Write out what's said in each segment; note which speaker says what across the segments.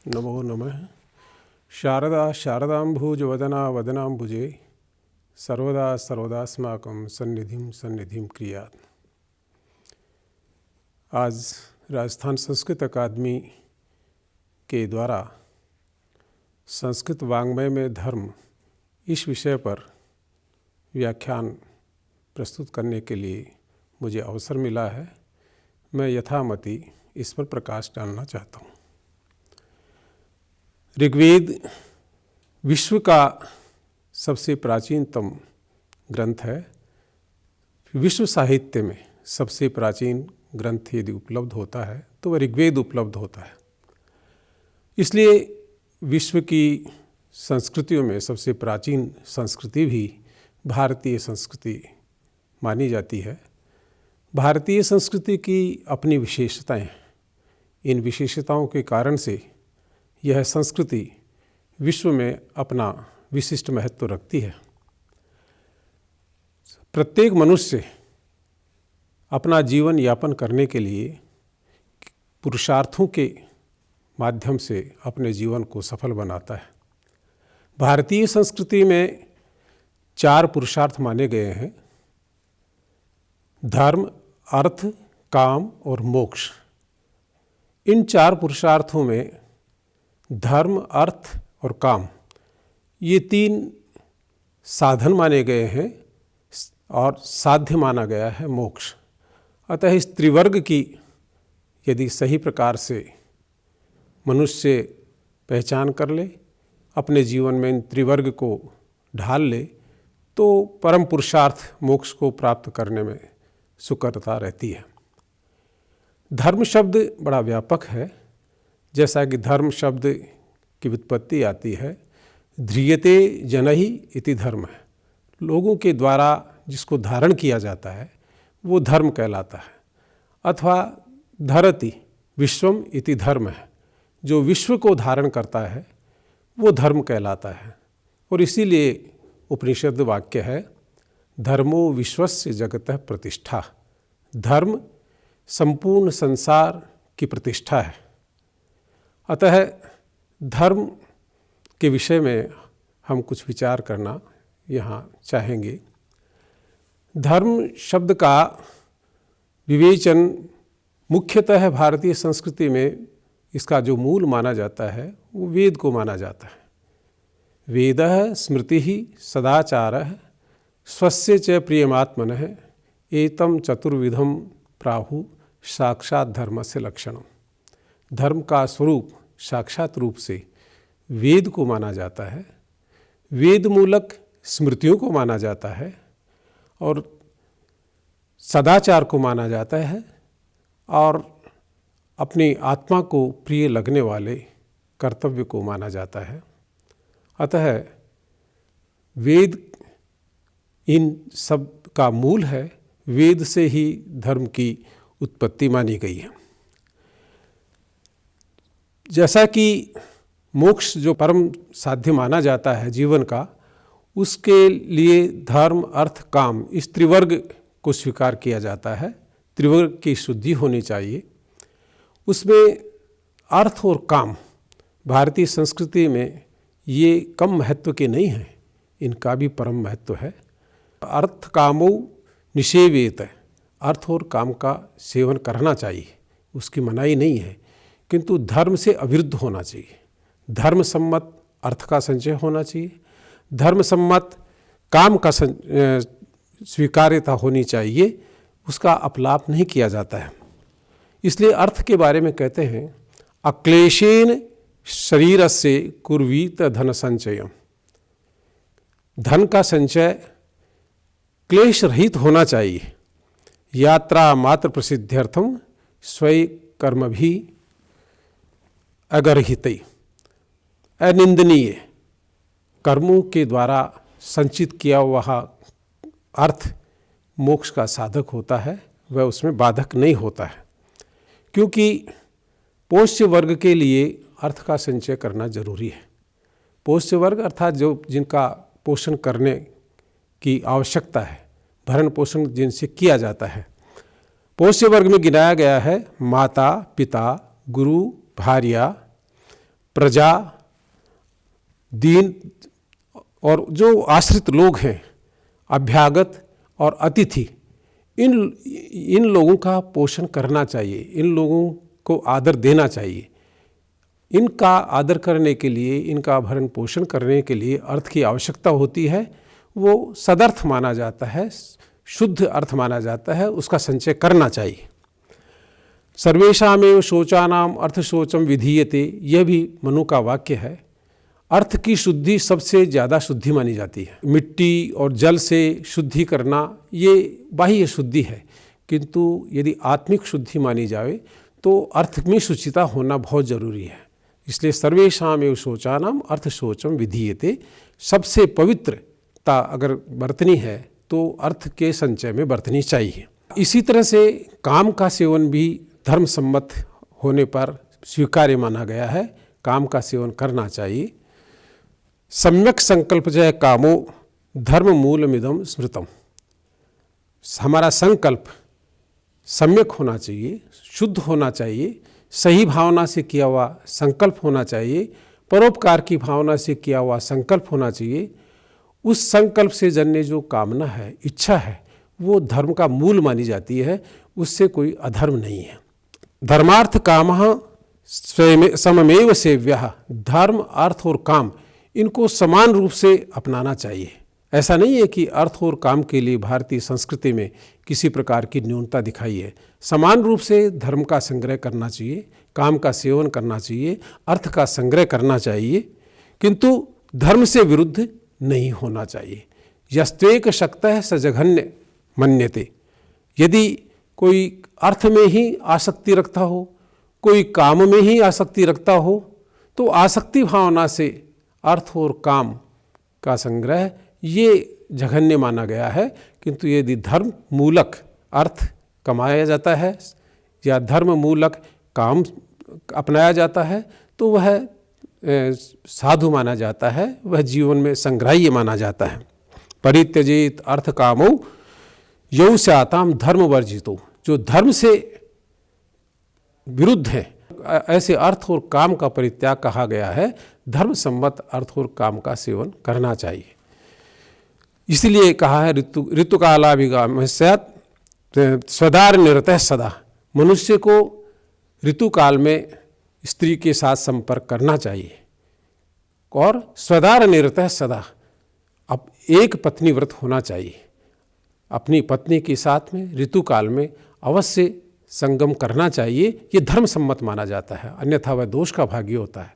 Speaker 1: नमो नमः। शारदा शारदाम्भुजवदना वदनाम्बुजे सर्वदा सर्वदास्माकं सन्निधिं क्रियात्। आज राजस्थान संस्कृत अकादमी के द्वारा संस्कृत वाङ्मय में धर्म इस विषय पर व्याख्यान प्रस्तुत करने के लिए मुझे अवसर मिला है। मैं यथामति इस पर प्रकाश डालना चाहता हूँ। ऋग्वेद विश्व का सबसे प्राचीनतम ग्रंथ है। विश्व साहित्य में सबसे प्राचीन ग्रंथ यदि उपलब्ध होता है तो वह ऋग्वेद उपलब्ध होता है। इसलिए विश्व की संस्कृतियों में सबसे प्राचीन संस्कृति भी भारतीय संस्कृति मानी जाती है। भारतीय संस्कृति की अपनी विशेषताएं हैं। इन विशेषताओं के कारण से यह संस्कृति विश्व में अपना विशिष्ट महत्व रखती है। प्रत्येक मनुष्य अपना जीवन यापन करने के लिए पुरुषार्थों के माध्यम से अपने जीवन को सफल बनाता है। भारतीय संस्कृति में 4 पुरुषार्थ माने गए हैं: धर्म, अर्थ, काम और मोक्ष। इन 4 पुरुषार्थों में धर्म, अर्थ और काम ये 3 साधन माने गए हैं और साध्य माना गया है मोक्ष। अतः इस त्रिवर्ग की यदि सही प्रकार से मनुष्य पहचान कर ले, अपने जीवन में इन त्रिवर्ग को ढाल ले, तो परम पुरुषार्थ मोक्ष को प्राप्त करने में सुकरता रहती है। धर्म शब्द बड़ा व्यापक है। जैसा कि धर्म शब्द की व्युत्पत्ति आती है ध्रियते जनहि इति धर्म है। लोगों के द्वारा जिसको धारण किया जाता है वो धर्म कहलाता है। अथवा धरति विश्वम इति धर्म है। जो विश्व को धारण करता है वो धर्म कहलाता है। और इसीलिए उपनिषद वाक्य है धर्मो विश्वस्य जगतः प्रतिष्ठा। धर्म संपूर्ण संसार की प्रतिष्ठा है। अतः धर्म के विषय में हम कुछ विचार करना यहाँ चाहेंगे। धर्म शब्द का विवेचन मुख्यतः भारतीय संस्कृति में इसका जो मूल माना जाता है वो वेद को माना जाता है। वेदः स्मृतिः सदाचारः स्वस्य च प्रियमात्मनः एतम चतुर्विधम प्राहु साक्षात् धर्मस्य लक्षणम। धर्म का स्वरूप साक्षात रूप से वेद को माना जाता है। वेद मूलक स्मृतियों को माना जाता है और सदाचार को माना जाता है और अपनी आत्मा को प्रिय लगने वाले कर्तव्य को माना जाता है। अतः वेद इन सब का मूल है। वेद से ही धर्म की उत्पत्ति मानी गई है। जैसा कि मोक्ष जो परम साध्य माना जाता है जीवन का, उसके लिए धर्म, अर्थ, काम इस त्रिवर्ग को स्वीकार किया जाता है। त्रिवर्ग की शुद्धि होनी चाहिए। उसमें अर्थ और काम भारतीय संस्कृति में ये कम महत्व के नहीं हैं, इनका भी परम महत्व है। अर्थ कामो निषेवेत। अर्थ और काम का सेवन करना चाहिए, उसकी मनाही नहीं है, किंतु धर्म से अविरुद्ध होना चाहिए। धर्म सम्मत अर्थ का संचय होना चाहिए। धर्म सम्मत काम का स्वीकार्यता होनी चाहिए, उसका अपलाप नहीं किया जाता है। इसलिए अर्थ के बारे में कहते हैं अक्लेशेन शरीरस्य कुर्वीत धन संचयम। धन का संचय क्लेश रहित होना चाहिए। यात्रा मात्र प्रसिद्ध्यर्थम स्वय कर्म भी अगरहित। अनिंदनीय कर्मों के द्वारा संचित किया हुआ अर्थ मोक्ष का साधक होता है, वह उसमें बाधक नहीं होता है। क्योंकि पोष्य वर्ग के लिए अर्थ का संचय करना जरूरी है। पोष्य वर्ग अर्थात जो जिनका पोषण करने की आवश्यकता है, भरण पोषण जिनसे किया जाता है। पोष्य वर्ग में गिनाया गया है माता, पिता, गुरु, भार्या, प्रजा, दीन और जो आश्रित लोग हैं, अभ्यागत और अतिथि, इन लोगों का पोषण करना चाहिए, इन लोगों को आदर देना चाहिए। इनका आदर करने के लिए, इनका भरण पोषण करने के लिए अर्थ की आवश्यकता होती है। वो सदर्थ माना जाता है, शुद्ध अर्थ माना जाता है, उसका संचय करना चाहिए। सर्वेषामेव शोचानाम अर्थ शोचम विधीयते, यह भी मनु का वाक्य है। अर्थ की शुद्धि सबसे ज़्यादा शुद्धि मानी जाती है। मिट्टी और जल से शुद्धि करना ये बाह्य शुद्धि है, किंतु यदि आत्मिक शुद्धि मानी जाए तो अर्थ में शुचिता होना बहुत ज़रूरी है। इसलिए सर्वेषामेव शोचानाम अर्थ शोचम विधीयते, सबसे पवित्रता अगर बरतनी है तो अर्थ के संचय में बरतनी चाहिए। इसी तरह से काम का सेवन भी धर्म सम्मत होने पर स्वीकार्य माना गया है। काम का सेवन करना चाहिए। सम्यक संकल्प जय कामो धर्म मूलमिदं स्मृतम, हमारा संकल्प सम्यक होना चाहिए, शुद्ध होना चाहिए, सही भावना से किया हुआ संकल्प होना चाहिए, परोपकार की भावना से किया हुआ संकल्प होना चाहिए। उस संकल्प से जन्य जो कामना है, इच्छा है, वो धर्म का मूल मानी जाती है, उससे कोई अधर्म नहीं है। धर्मार्थ कामः सममेव सेव्यः, धर्म, अर्थ और काम इनको समान रूप से अपनाना चाहिए। ऐसा नहीं है कि अर्थ और काम के लिए भारतीय संस्कृति में किसी प्रकार की न्यूनता दिखाई है। समान रूप से धर्म का संग्रह करना चाहिए, काम का सेवन करना चाहिए, अर्थ का संग्रह करना चाहिए, किंतु धर्म से विरुद्ध नहीं होना चाहिए। यस्त्वेक शक्तः स जघन्य मन्यते, यदि कोई अर्थ में ही आसक्ति रखता हो, कोई काम में ही आसक्ति रखता हो, तो आसक्ति भावना से अर्थ और काम का संग्रह ये जघन्य माना गया है। किंतु यदि धर्म मूलक अर्थ कमाया जाता है या धर्म मूलक काम अपनाया जाता है तो वह साधु माना जाता है, वह जीवन में संग्राह्य माना जाता है। परित्यजेत अर्थ कामो यौ स्याताम धर्म वर्जितो, जो धर्म से विरुद्ध है, ऐसे अर्थ और काम का परित्याग कहा गया है। धर्म सम्मत अर्थ और काम का सेवन करना चाहिए। इसलिए कहा है ऋतुकालाभिगाम स्यात् स्वदार निरतः सदा, मनुष्य को ऋतुकाल में स्त्री के साथ संपर्क करना चाहिए और स्वदार निरतः सदा, अब एक पत्नी व्रत होना चाहिए। अपनी पत्नी के साथ में ऋतुकाल में अवश्य संगम करना चाहिए। ये धर्म सम्मत माना जाता है, अन्यथा वह दोष का भागी होता है।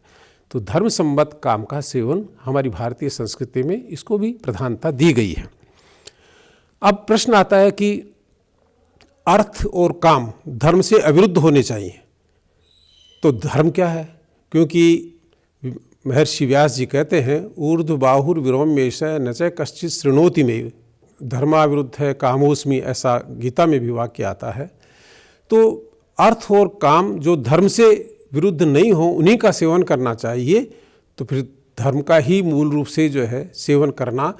Speaker 1: तो धर्म सम्मत काम का सेवन हमारी भारतीय संस्कृति में इसको भी प्रधानता दी गई है। अब प्रश्न आता है कि अर्थ और काम धर्म से अविरुद्ध होने चाहिए, तो धर्म क्या है? क्योंकि महर्षि व्यास जी कहते हैं ऊर्ध्व बाहुर विरोमेश न च कश्चित शृणोति में, धर्माविरुद्ध है कामोस्मि, ऐसा गीता में भी वाक्य आता है। तो अर्थ और काम जो धर्म से विरुद्ध नहीं हो उन्हीं का सेवन करना चाहिए। तो फिर धर्म का ही मूल रूप से जो है सेवन करना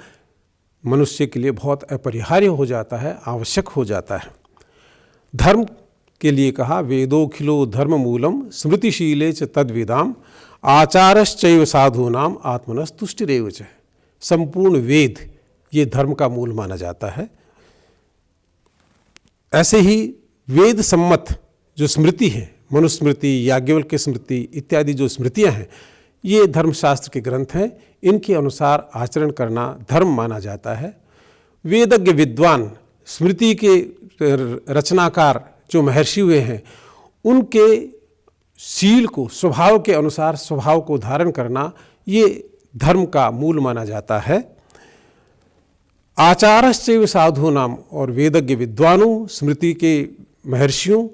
Speaker 1: मनुष्य के लिए बहुत अपरिहार्य हो जाता है, आवश्यक हो जाता है। धर्म के लिए कहा वेदोखिलो धर्म मूलम स्मृतिशीले च तद्वेदाम आचारश्चैव साधूनाम आत्मनस्तुष्टिरेव च, संपूर्ण वेद ये धर्म का मूल माना जाता है। ऐसे ही वेद सम्मत जो स्मृति है, मनुस्मृति, याज्ञवल्क्य स्मृति इत्यादि जो स्मृतियां हैं, ये धर्मशास्त्र के ग्रंथ हैं। इनके अनुसार आचरण करना धर्म माना जाता है। वेदज्ञ विद्वान, स्मृति के रचनाकार जो महर्षि हुए हैं, उनके शील को स्वभाव के अनुसार स्वभाव को धारण करना ये धर्म का मूल माना जाता है। आचारश्चैव साधूनाम, और वेदज्ञ विद्वानों, स्मृति के महर्षियों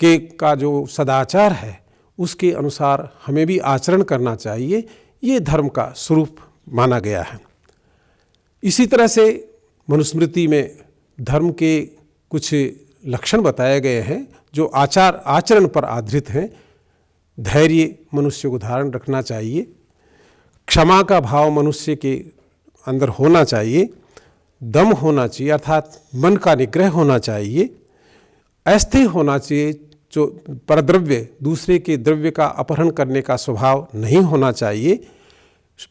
Speaker 1: के का जो सदाचार है उसके अनुसार हमें भी आचरण करना चाहिए। ये धर्म का स्वरूप माना गया है। इसी तरह से मनुस्मृति में धर्म के कुछ लक्षण बताए गए हैं जो आचरण पर आधारित हैं। धैर्य मनुष्य को धारण रखना चाहिए, क्षमा का भाव मनुष्य के अंदर होना चाहिए, दम होना चाहिए अर्थात मन का निग्रह होना चाहिए, अस्थिर होना चाहिए, जो परद्रव्य, दूसरे के द्रव्य का अपहरण करने का स्वभाव नहीं होना चाहिए।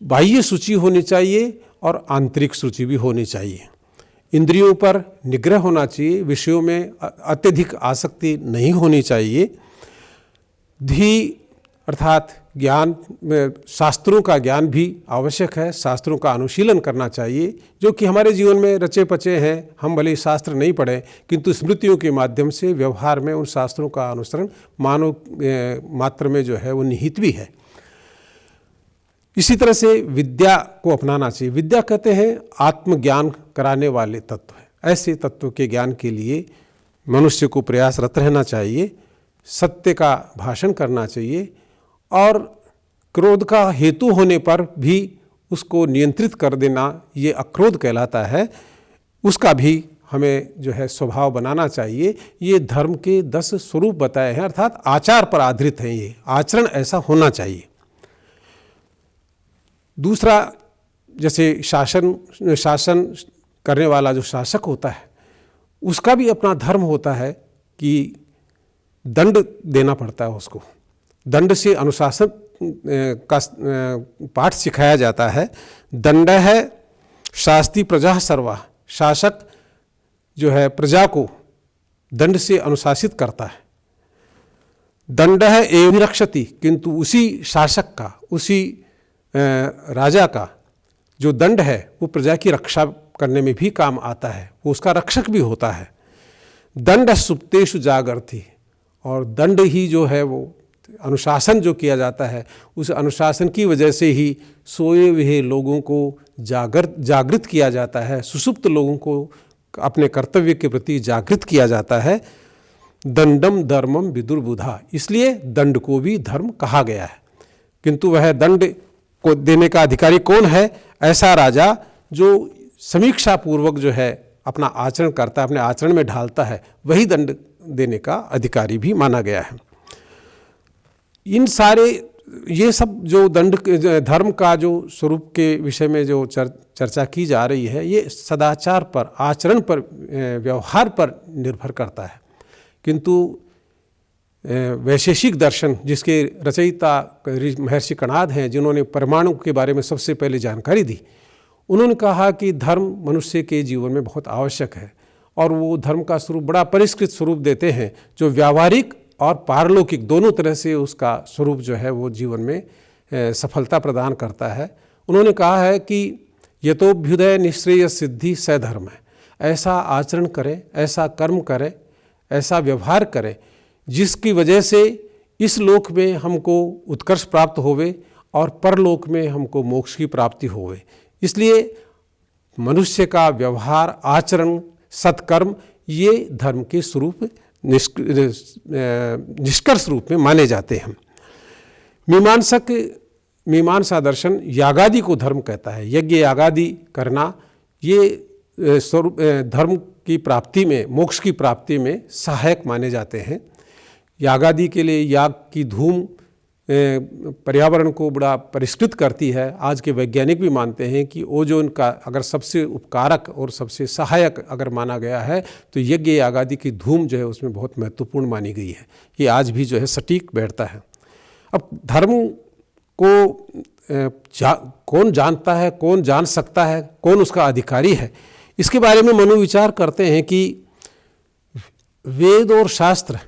Speaker 1: बाह्य सूची होनी चाहिए और आंतरिक सूची भी होनी चाहिए। इंद्रियों पर निग्रह होना चाहिए, विषयों में अत्यधिक आसक्ति नहीं होनी चाहिए। धी अर्थात ज्ञान में शास्त्रों का ज्ञान भी आवश्यक है, शास्त्रों का अनुशीलन करना चाहिए, जो कि हमारे जीवन में रचे पचे हैं। हम भले शास्त्र नहीं पढ़े, किंतु स्मृतियों के माध्यम से व्यवहार में उन शास्त्रों का अनुसरण मानव मात्र में जो है वो निहित भी है। इसी तरह से विद्या को अपनाना चाहिए। विद्या कहते हैं आत्मज्ञान कराने वाले तत्व है। ऐसे तत्व के ज्ञान के लिए मनुष्य को प्रयासरत रहना चाहिए, सत्य का भाषण करना चाहिए और क्रोध का हेतु होने पर भी उसको नियंत्रित कर देना, ये अक्रोध कहलाता है। उसका भी हमें जो है स्वभाव बनाना चाहिए। ये धर्म के 10 स्वरूप बताए हैं, अर्थात आचार पर आधारित हैं। ये आचरण ऐसा होना चाहिए। दूसरा, जैसे शासन करने वाला जो शासक होता है, उसका भी अपना धर्म होता है कि दंड देना पड़ता है उसको। दंड से अनुशासन का पाठ सिखाया जाता है। दंड है शास्ति प्रजा सर्वा। शासक जो है प्रजा को दंड से अनुशासित करता है। दंड है एवं रक्षति, किंतु उसी शासक का, उसी राजा का जो दंड है वो प्रजा की रक्षा करने में भी काम आता है, वो उसका रक्षक भी होता है। दंड सुप्तेषु जागर्थी, और दंड ही जो है वो अनुशासन जो किया जाता है, उस अनुशासन की वजह से ही सोए हुए लोगों को जागृत किया जाता है, सुषुप्त लोगों को अपने कर्तव्य के प्रति जागृत किया जाता है। दंडम धर्मम विदुर्बुधा, इसलिए दंड को भी धर्म कहा गया है। किंतु वह दंड को देने का अधिकारी कौन है? ऐसा राजा जो समीक्षा पूर्वक जो है अपना आचरण करता है, अपने आचरण में ढालता है, वही दंड देने का अधिकारी भी माना गया है। इन सारे ये सब जो दंड धर्म का जो स्वरूप के विषय में जो चर्चा की जा रही है, ये सदाचार पर, आचरण पर, व्यवहार पर निर्भर करता है। किंतु वैशेषिक दर्शन जिसके रचयिता महर्षि कणाद हैं, जिन्होंने परमाणु के बारे में सबसे पहले जानकारी दी, उन्होंने कहा कि धर्म मनुष्य के जीवन में बहुत आवश्यक है और वो धर्म का स्वरूप बड़ा परिष्कृत स्वरूप देते हैं, जो व्यावहारिक और पारलौकिक दोनों तरह से उसका स्वरूप जो है वो जीवन में सफलता प्रदान करता है। उन्होंने कहा है कि यतोभ्युदय निःश्रेय सिद्धि स धर्म है। ऐसा आचरण करें, ऐसा कर्म करें, ऐसा व्यवहार करें जिसकी वजह से इस लोक में हमको उत्कर्ष प्राप्त होवे और परलोक में हमको मोक्ष की प्राप्ति होवे। इसलिए मनुष्य का व्यवहार, आचरण, सत्कर्म ये धर्म के स्वरूप निष्कर्ष रूप में माने जाते हैं। मीमांसा दर्शन यागादि को धर्म कहता है। यज्ञ यागादि करना ये स्वरूप धर्म की प्राप्ति में, मोक्ष की प्राप्ति में सहायक माने जाते हैं। यागादि के लिए याग की धूम पर्यावरण को बड़ा परिष्कृत करती है। आज के वैज्ञानिक भी मानते हैं कि ओजोन का अगर सबसे उपकारक और सबसे सहायक अगर माना गया है तो यज्ञ यागादि की धूम जो है उसमें बहुत महत्वपूर्ण मानी गई है। ये आज भी जो है सटीक बैठता है। अब धर्म को कौन जानता है, कौन जान सकता है, कौन उसका अधिकारी है, इसके बारे में मनोविचार करते हैं कि वेद और शास्त्र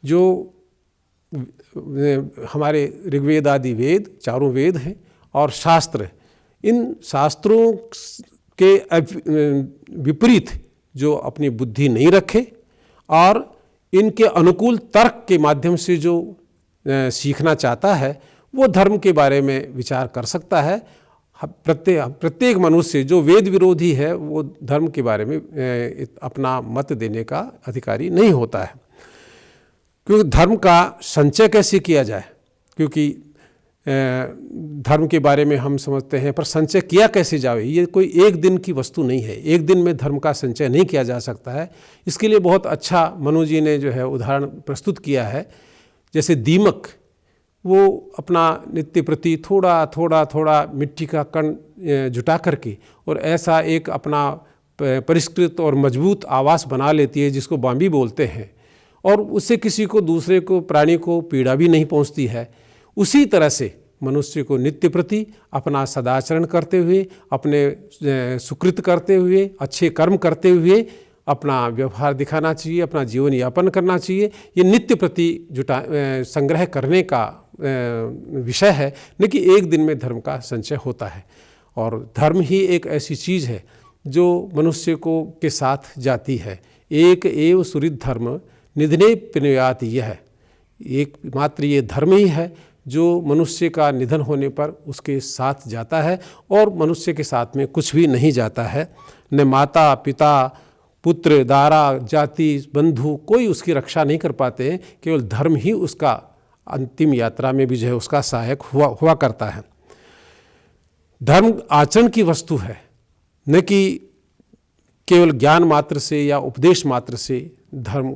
Speaker 1: जो हमारे ऋग्वेद आदि वेद, चारों वेद हैं, और शास्त्र, इन शास्त्रों के विपरीत जो अपनी बुद्धि नहीं रखे और इनके अनुकूल तर्क के माध्यम से जो सीखना चाहता है, वो धर्म के बारे में विचार कर सकता है। प्रत्येक मनुष्य जो वेद विरोधी है वो धर्म के बारे में अपना मत देने का अधिकारी नहीं होता है। क्योंकि धर्म का संचय कैसे किया जाए, क्योंकि धर्म के बारे में हम समझते हैं, पर संचय किया कैसे जाए, ये कोई एक दिन की वस्तु नहीं है। एक दिन में धर्म का संचय नहीं किया जा सकता है। इसके लिए बहुत अच्छा मनु जी ने जो है उदाहरण प्रस्तुत किया है। जैसे दीमक, वो अपना नित्य प्रति थोड़ा थोड़ा मिट्टी का कण जुटा करके और ऐसा एक अपना परिष्कृत और मजबूत आवास बना लेती है जिसको बांबी बोलते हैं, और उससे किसी को, दूसरे को, प्राणी को पीड़ा भी नहीं पहुंचती है। उसी तरह से मनुष्य को नित्य प्रति अपना सदाचरण करते हुए, अपने सुकृत करते हुए, अच्छे कर्म करते हुए अपना व्यवहार दिखाना चाहिए, अपना जीवन यापन करना चाहिए। ये नित्य प्रति संग्रह करने का विषय है, न कि एक दिन में धर्म का संचय होता है। और धर्म ही एक ऐसी चीज़ है जो मनुष्य को के साथ जाती है। एक एव सुहृद धर्म निधने पिनुयात, यह एक मात्र ये धर्म ही है जो मनुष्य का निधन होने पर उसके साथ जाता है, और मनुष्य के साथ में कुछ भी नहीं जाता है। न माता पिता, पुत्र, दारा, जाति, बंधु कोई उसकी रक्षा नहीं कर पाते हैं। केवल धर्म ही उसका अंतिम यात्रा में भी जो है उसका सहायक हुआ करता है। धर्म आचरण की वस्तु है, न कि केवल ज्ञान मात्र से या उपदेश मात्र से धर्म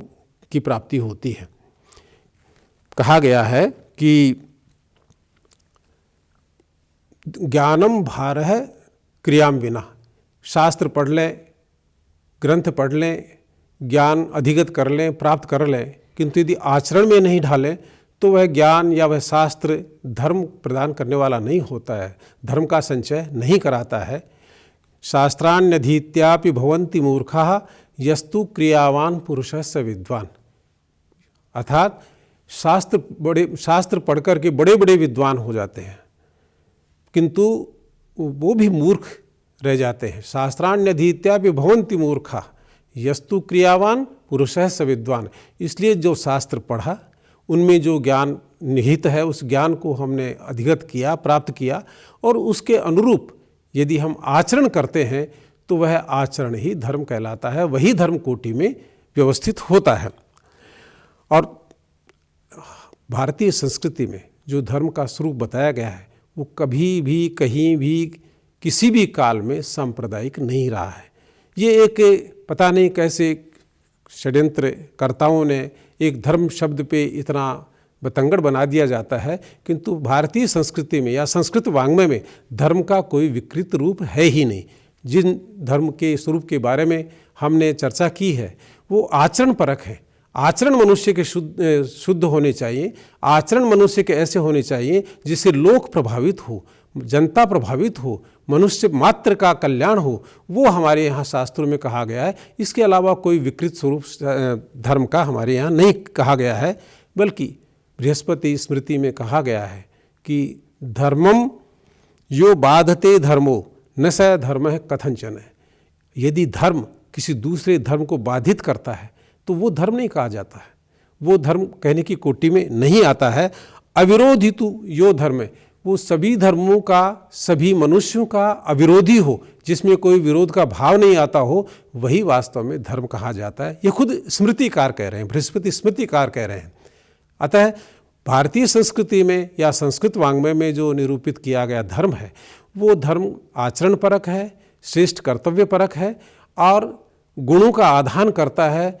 Speaker 1: की प्राप्ति होती है। कहा गया है कि ज्ञानम भारः क्रियाम विना। शास्त्र पढ़ लें, ग्रंथ पढ़ लें, ज्ञान अधिगत कर लें, प्राप्त कर लें, किंतु यदि आचरण में नहीं ढालें तो वह ज्ञान या वह शास्त्र धर्म प्रदान करने वाला नहीं होता है, धर्म का संचय नहीं कराता है। शास्त्राण्यधीत्यापि भवन्ति मूर्खाः यस्तु क्रियावान पुरुषः स विद्वान। अर्थात शास्त्र पढ़ कर के बड़े बड़े विद्वान हो जाते हैं, किंतु वो भी मूर्ख रह जाते हैं। शास्त्राण्यधीत्यापि भवन्ति मूर्खाः यस्तु क्रियावान पुरुषः स विद्वान। इसलिए जो शास्त्र पढ़ा उनमें जो ज्ञान निहित है उस ज्ञान को हमने अधिगत किया, प्राप्त किया, और उसके अनुरूप यदि हम आचरण करते हैं तो वह आचरण ही धर्म कहलाता है, वही धर्म कोटि में व्यवस्थित होता है। और भारतीय संस्कृति में जो धर्म का स्वरूप बताया गया है वो कभी भी, कहीं भी, किसी भी काल में सांप्रदायिक नहीं रहा है। ये एक पता नहीं कैसे षड्यंत्रकर्ताओं ने एक धर्म शब्द पे इतना बतंगड़ बना दिया जाता है, किंतु भारतीय संस्कृति में या संस्कृत वाङ्मय में धर्म का कोई विकृत रूप है ही नहीं। जिन धर्म के स्वरूप के बारे में हमने चर्चा की है वो आचरण परक है। आचरण मनुष्य के शुद्ध होने चाहिए, आचरण मनुष्य के ऐसे होने चाहिए जिससे लोग प्रभावित हो, जनता प्रभावित हो, मनुष्य मात्र का कल्याण हो, वो हमारे यहाँ शास्त्रों में कहा गया है। इसके अलावा कोई विकृत स्वरूप धर्म का हमारे यहाँ नहीं कहा गया है, बल्कि बृहस्पति स्मृति में कहा गया है कि धर्मम यो बाधते धर्मो न स धर्म कथंचन। यदि धर्म किसी दूसरे धर्म को बाधित करता है तो वो धर्म नहीं कहा जाता है, वो धर्म कहने की कोटि में नहीं आता है। अविरोधितु यो धर्म, वो सभी धर्मों का, सभी मनुष्यों का अविरोधी हो, जिसमें कोई विरोध का भाव नहीं आता हो, वही वास्तव में धर्म कहा जाता है। ये खुद स्मृतिकार कह रहे हैं, बृहस्पति स्मृतिकार कह रहे हैं। अतः भारतीय संस्कृति में या संस्कृत वाङ्मय में जो निरूपित किया गया धर्म है वो धर्म आचरण परक है, श्रेष्ठ कर्तव्य परक है, और गुणों का आधान करता है,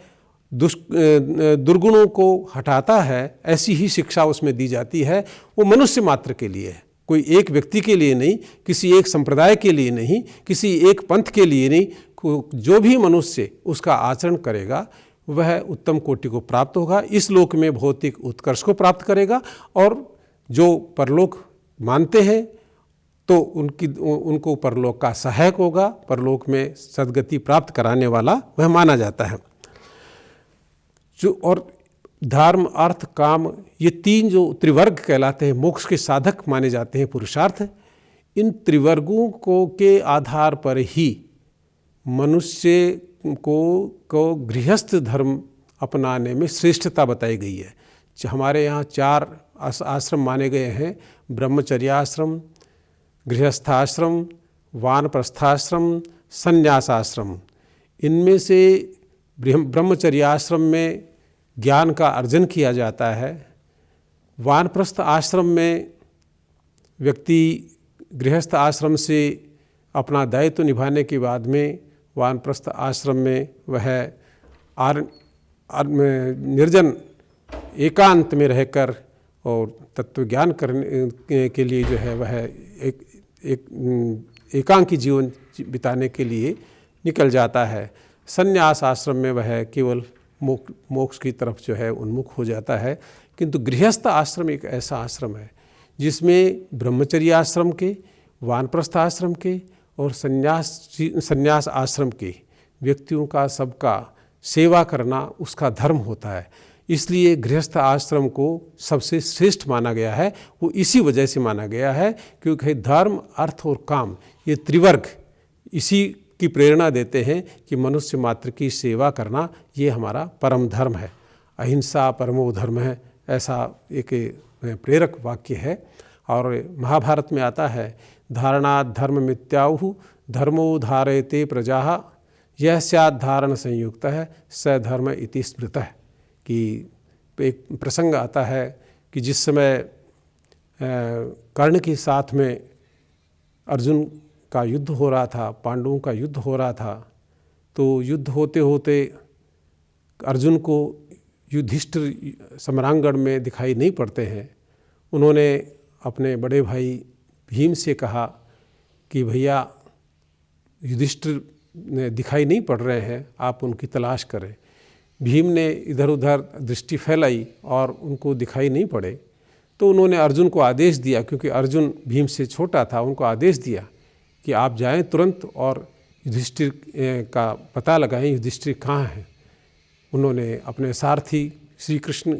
Speaker 1: दुर्गुणों को हटाता है, ऐसी ही शिक्षा उसमें दी जाती है। वो मनुष्य मात्र के लिए है, कोई एक व्यक्ति के लिए नहीं, किसी एक संप्रदाय के लिए नहीं, किसी एक पंथ के लिए नहीं। जो भी मनुष्य उसका आचरण करेगा वह उत्तम कोटि को प्राप्त होगा, इस लोक में भौतिक उत्कर्ष को प्राप्त करेगा, और जो परलोक मानते हैं तो उनको परलोक का सहायक होगा, परलोक में सद्गति प्राप्त कराने वाला वह माना जाता है। और धर्म, अर्थ, काम, ये तीन जो त्रिवर्ग कहलाते हैं, मोक्ष के साधक माने जाते हैं, पुरुषार्थ, इन त्रिवर्गों के आधार पर ही मनुष्य को गृहस्थ धर्म अपनाने में श्रेष्ठता बताई गई है। हमारे यहाँ 4 आश्रम माने गए हैं, ब्रह्मचर्याश्रम, गृहस्थाश्रम, वानप्रस्थाश्रम, संन्यासाश्रम। इनमें से ब्रह्मचर्याश्रम में ज्ञान का अर्जन किया जाता है। वानप्रस्थ आश्रम में व्यक्ति गृहस्थ आश्रम से अपना दायित्व निभाने के बाद में वानप्रस्थ आश्रम में वह निर्जन एकांत में रहकर और तत्व ज्ञान करने के लिए जो है वह एकांकी जीवन बिताने के लिए निकल जाता है। संन्यास आश्रम में वह केवल मोक्ष की तरफ जो है उन्मुख हो जाता है। किंतु गृहस्थ आश्रम एक ऐसा आश्रम है जिसमें ब्रह्मचर्य आश्रम के, वानप्रस्थ आश्रम के और संन्यास आश्रम के व्यक्तियों का सबका सेवा करना उसका धर्म होता है। इसलिए गृहस्थ आश्रम को सबसे श्रेष्ठ माना गया है। वो इसी वजह से माना गया है क्योंकि धर्म, अर्थ और काम ये त्रिवर्ग इसी की प्रेरणा देते हैं कि मनुष्य मात्र की सेवा करना ये हमारा परम धर्म है। अहिंसा परमो धर्म है, ऐसा एक प्रेरक वाक्य है। और महाभारत में आता है, धारणात् धर्म मित्याहु धर्मो धारयते प्रजा यह स्यात् धारण संयुक्त है स धर्म इति स्मृतः। कि एक प्रसंग आता है कि जिस समय कर्ण के साथ में अर्जुन का युद्ध हो रहा था, पांडवों का युद्ध हो रहा था, तो युद्ध होते होते अर्जुन को युधिष्ठिर सम्रांगण में दिखाई नहीं पड़ते हैं। उन्होंने अपने बड़े भाई भीम से कहा कि भैया युधिष्ठिर ने दिखाई नहीं पड़ रहे हैं, आप उनकी तलाश करें। भीम ने इधर उधर दृष्टि फैलाई और उनको दिखाई नहीं पड़े, तो उन्होंने अर्जुन को आदेश दिया, क्योंकि अर्जुन भीम से छोटा था, उनको आदेश दिया कि आप जाएं तुरंत और युधिष्ठिर का पता लगाएं, युधिष्ठिर कहाँ हैं। उन्होंने अपने सारथी श्री कृष्ण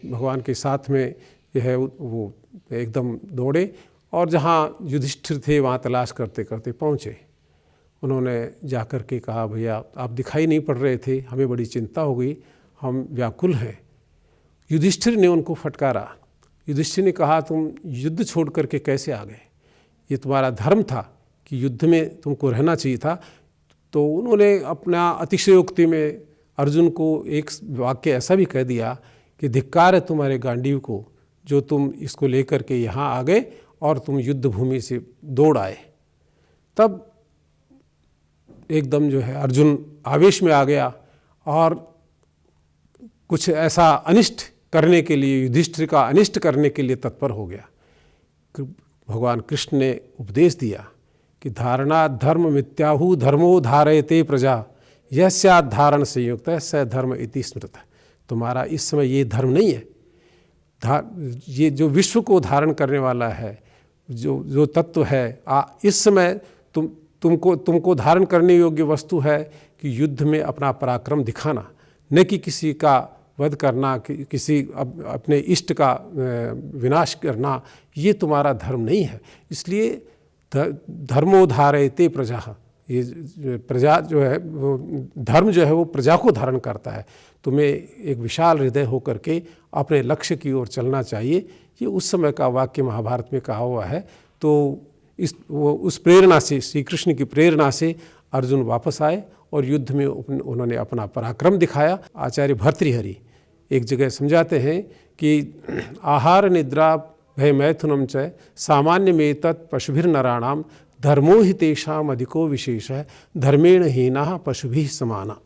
Speaker 1: भगवान के साथ में यह वो एकदम दौड़े और जहाँ युधिष्ठिर थे वहाँ तलाश करते करते पहुँचे। उन्होंने जाकर के कहा, भैया आप दिखाई नहीं पड़ रहे थे, हमें बड़ी चिंता हो गई, हम व्याकुल हैं। युधिष्ठिर ने उनको फटकारा। युधिष्ठिर ने कहा, तुम युद्ध छोड़ करके कैसे आ गए? ये तुम्हारा धर्म था कि युद्ध में तुमको रहना चाहिए था। तो उन्होंने अपना अतिशयोक्ति में अर्जुन को एक वाक्य ऐसा भी कह दिया कि धिक्कार है तुम्हारे गांडीव को, जो तुम इसको लेकर के यहाँ आ गए और तुम युद्ध भूमि से दौड़ आए। तब एकदम जो है अर्जुन आवेश में आ गया और कुछ ऐसा अनिष्ट करने के लिए, युधिष्ठिर का अनिष्ट करने के लिए तत्पर हो गया। भगवान कृष्ण ने उपदेश दिया कि धारणा धर्म मित्याहु धर्मो धारयते प्रजा यह स्यात् धारण संयुक्त है स धर्म इति स्मृतः। तुम्हारा इस समय ये धर्म नहीं है। ये जो विश्व को धारण करने वाला है, जो तत्व है, इस समय तुमको धारण करने योग्य वस्तु है कि युद्ध में अपना पराक्रम दिखाना, न कि किसी का वध करना, किसी अपने इष्ट का विनाश करना। ये तुम्हारा धर्म नहीं है। इसलिए धर्मो धारयते प्रजा, ये प्रजा जो है वो धर्म जो है वो प्रजा को धारण करता है। तुम्हें एक विशाल हृदय होकर के अपने लक्ष्य की ओर चलना चाहिए। ये उस समय का वाक्य महाभारत में कहा हुआ है। तो उस प्रेरणा से, श्री कृष्ण की प्रेरणा से अर्जुन वापस आए और युद्ध में उन्होंने अपना पराक्रम दिखाया। आचार्य भर्तृहरि एक जगह समझाते हैं कि आहार निद्रा भय मैथुनम च सामान्य में तत् पशुभिर्नराणाम धर्मो हि तेषाम अधिको विशेष है धर्मेण हीना पशुभिः समाना।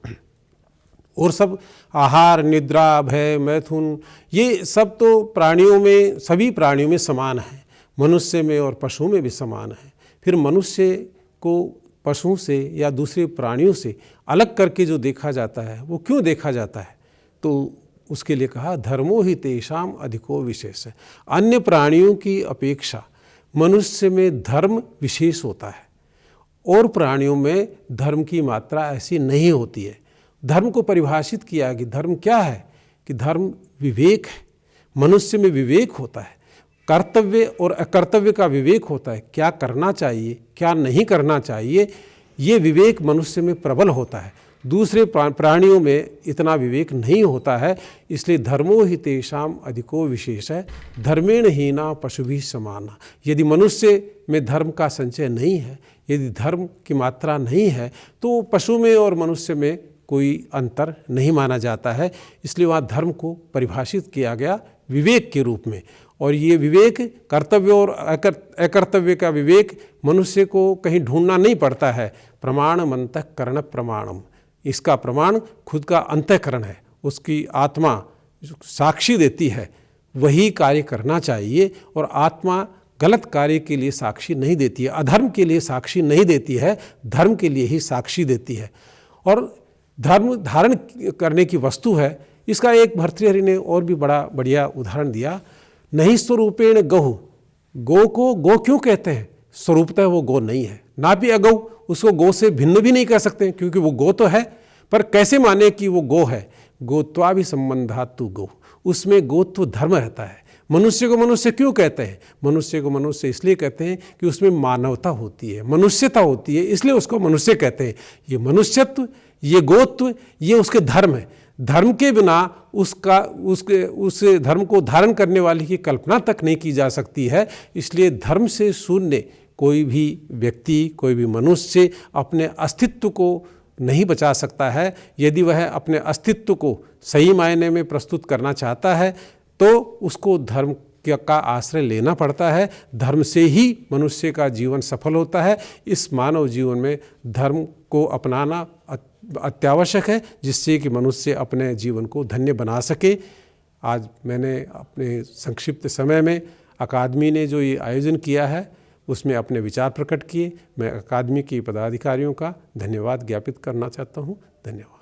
Speaker 1: और सब आहार, निद्रा, भय, मैथुन, ये सब तो प्राणियों में, सभी प्राणियों में समान है, मनुष्य में और पशुओं में भी समान है। फिर मनुष्य को पशुओं से या दूसरे प्राणियों से अलग करके जो देखा जाता है, वो क्यों देखा जाता है? तो उसके लिए कहा धर्मो हि तेषाम अधिको विशेष है। अन्य प्राणियों की अपेक्षा मनुष्य में धर्म विशेष होता है और प्राणियों में धर्म की मात्रा ऐसी नहीं होती है। धर्म को परिभाषित किया कि धर्म क्या है, कि धर्म विवेक है। मनुष्य में विवेक होता है, कर्तव्य और अकर्तव्य का विवेक होता है। क्या करना चाहिए, क्या नहीं करना चाहिए, ये विवेक मनुष्य में प्रबल होता है। दूसरे प्राणियों में इतना विवेक नहीं होता है। इसलिए धर्मो हि तेषाम अधिको विशेष है धर्मेण हीना पशुभिः समाना। यदि मनुष्य में धर्म का संचय नहीं है, यदि धर्म की मात्रा नहीं है, तो पशु में और मनुष्य में कोई अंतर नहीं माना जाता है। इसलिए वहाँ धर्म को परिभाषित किया गया विवेक के रूप में। और ये विवेक, कर्तव्य और अकर्तव्य का विवेक मनुष्य को कहीं ढूंढना नहीं पड़ता है। प्रमाणम अंतःकरण प्रमाणम, इसका प्रमाण खुद का अंतःकरण है, उसकी आत्मा साक्षी देती है, वही कार्य करना चाहिए। और आत्मा गलत कार्य के लिए साक्षी नहीं देती है, अधर्म के लिए साक्षी नहीं देती है, धर्म के लिए ही साक्षी देती है। और धर्म धारण करने की वस्तु है। इसका एक भर्तृहरि ने और भी बड़ा बढ़िया उदाहरण दिया। नहीं स्वरूपेण गौ, गौ को गौ क्यों कहते हैं? स्वरूपतः वो गौ नहीं है, ना भी अगौ, उसको गौ से भिन्न भी नहीं कह सकते क्योंकि वो गौ तो है, पर कैसे माने कि वो गौ है? गोत्वाभि संबंधातु गौ, उसमें गोत्व धर्म रहता है। मनुष्य को मनुष्य क्यों कहते हैं? मनुष्य को मनुष्य इसलिए कहते हैं कि उसमें मानवता होती है, मनुष्यता होती है, इसलिए उसको मनुष्य कहते हैं। ये मनुष्यत्व, ये गोत्व, ये उसके धर्म है। धर्म के बिना उस धर्म को धारण करने वाले की कल्पना तक नहीं की जा सकती है। इसलिए धर्म से शून्य कोई भी व्यक्ति, कोई भी मनुष्य अपने अस्तित्व को नहीं बचा सकता है। यदि वह अपने अस्तित्व को सही मायने में प्रस्तुत करना चाहता है तो उसको धर्म का आश्रय लेना पड़ता है। धर्म से ही मनुष्य का जीवन सफल होता है। इस मानव जीवन में धर्म को अपनाना अत्यावश्यक है, जिससे कि मनुष्य अपने जीवन को धन्य बना सके। आज मैंने अपने संक्षिप्त समय में अकादमी ने जो ये आयोजन किया है उसमें अपने विचार प्रकट किए। मैं अकादमी के पदाधिकारियों का धन्यवाद ज्ञापित करना चाहता हूँ। धन्यवाद।